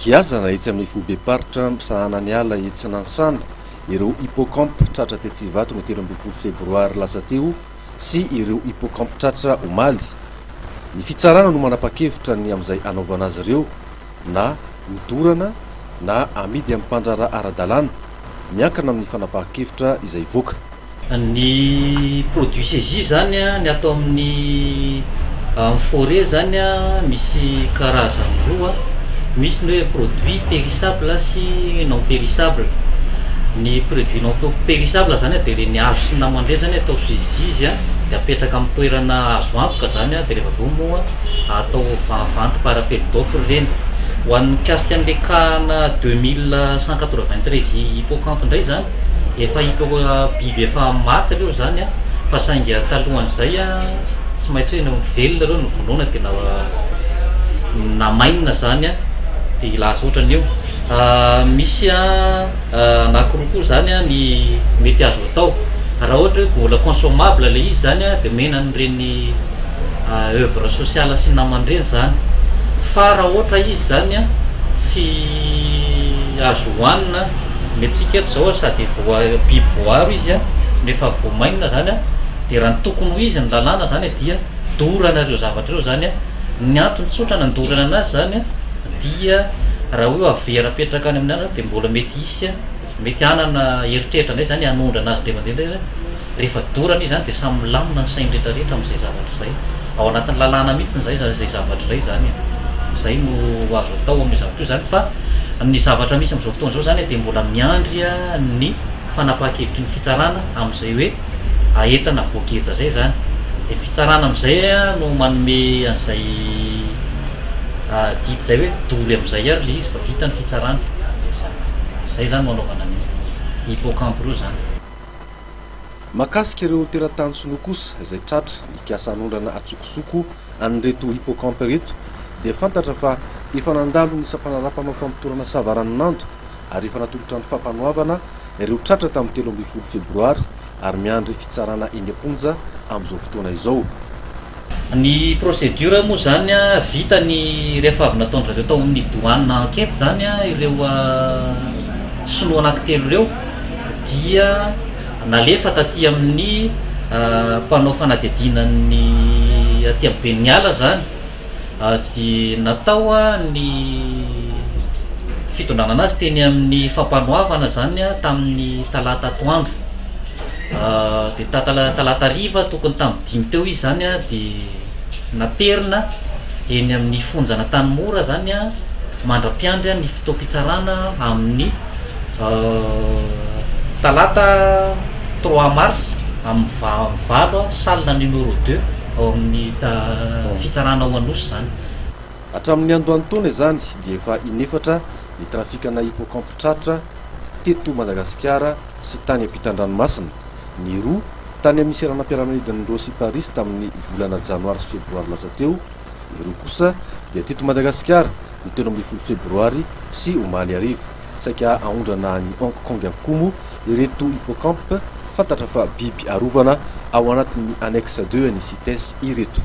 Kiazana etsy amin'ny Fobeparitra misahana ny ala etsy Nansana ireo hippocampe tratra Tetsivato ny 13 febroary lasa teo sy ireo hippocampe tratra Omaly. Ny fitsarana no manapa-kevitra ny amin'izay anaovana azy ireo na midorana na amidy amin'ny mpandrara ara-dalàna miankina amin'ny fanapahan-kevitra izay voaka. Ny produit saisie zany ny atao amin'ny forêt zany misy karazany roa. Misy ny hoe produit périssable sy non périssable. Ny produit non périssable zany dia reny hazo sy namandray zany atao saisie izy dia apetraka amin'ny toerana azo antoka zany dia rehefa avy moa atao vente par appel d'offre reny. Ho an'ny mikasika an'ilay kahana 2193 hippocampe indray zany efa biby efa maty reo zany fa saingy talohan'izay tsy maintsy hoe velona reo ny vonoana dia na mainina zany dia lasa ohatran'io. Misy anankiroa koa zany ny mety azo atao raha ohatra hoe mbola consommable le izy zany dia mena n'ireny œuvre sociale sy namandreny zany. Fa raha ohatra izy zany tsy azo hohanina metsika eto zao sady biby voaro izy nefa voamainina zany dia raha ny tokony ho izy ny lalàna zany dia dorana reo zavatra reo zany. Ny antony tsotra nandorana anazy zany dia raha hoe averapetraka any amin'ny andro dia mbola mety isy mety hanana heritreritra indray zany hanondra anazy le mandeha rehefa dorana izy zany dia samy milamina ny sainy rehetrarehetra amin'izay zavatra izay ao anatin'ny lalàna mihitsy zay zavatra izay zany. Zay no azo atao amin'ny zavatra io zany. Fa ny zavatra misy amin'izao fotoana izao zany dia mbola miandry ny fanapahan-kevitry ny fitsarana amin'izay hoe aentana voageja zay zany. Dia fitsarana amin'izay no manome an'izay didy zay hoe dory amin'izay ary le izy fa vita ny fitsarana. Zay zany manaovana ny hippocampe reo zany. Makasika ireo teratany sinoa kosa izay tratra ikasa hanondrana atsokosoko an'ireto hippocampe reto dia fantatra fa efa nandalo ny isam-panarapana fampitorana savaranonando ary efa natolotra ny fampanoavana ireo tratra tamin'ny 13 febroary ary miandry fitsarana eny am-ponja amin'izao fotoana izao. Ny procédure moa zany vita ny rehefa avy nataon'zareo tao amin'ny douane enquête zany ireo sinoa anankitelo ireo dia nalefa taty amin'ny mpanao fanadidinan'ny aty amin'ny Beniala zany dia natao ny fitondrana anazy teny amin'ny fampanoavana zany tamin'ny talata atoandro. Dia talata riva tokony tamin'ny 5 teo izy zany dia naterina eny amin'ny fonjana Tanimora zany mandra-piandry ny fotoam-pitsarana amin'ny talata 3 mars amin'ny valo salina numéro 2 ao amin'ny fitsarana ao Anosy zany. Hatramin'ny andohan'ny taona zany dia efa inefatra ny trafikana hippocampe tratra teto Madagasikara sy tany ampitan-dranomasina. Ny roa tany amin'ny seranam-piaramanidin'ny Rosy Paris tamin'ny volana janoary sy febroary lasa teo. Ireo kosa dia teto Madagasikara ny 13 febroary sy Omaly arivo. Saika aondrana ny Hong Kong avokoa moa ireto hippocampe fantatra fa biby arovana ao anatin'ny annexe 2 ny CITES ireto.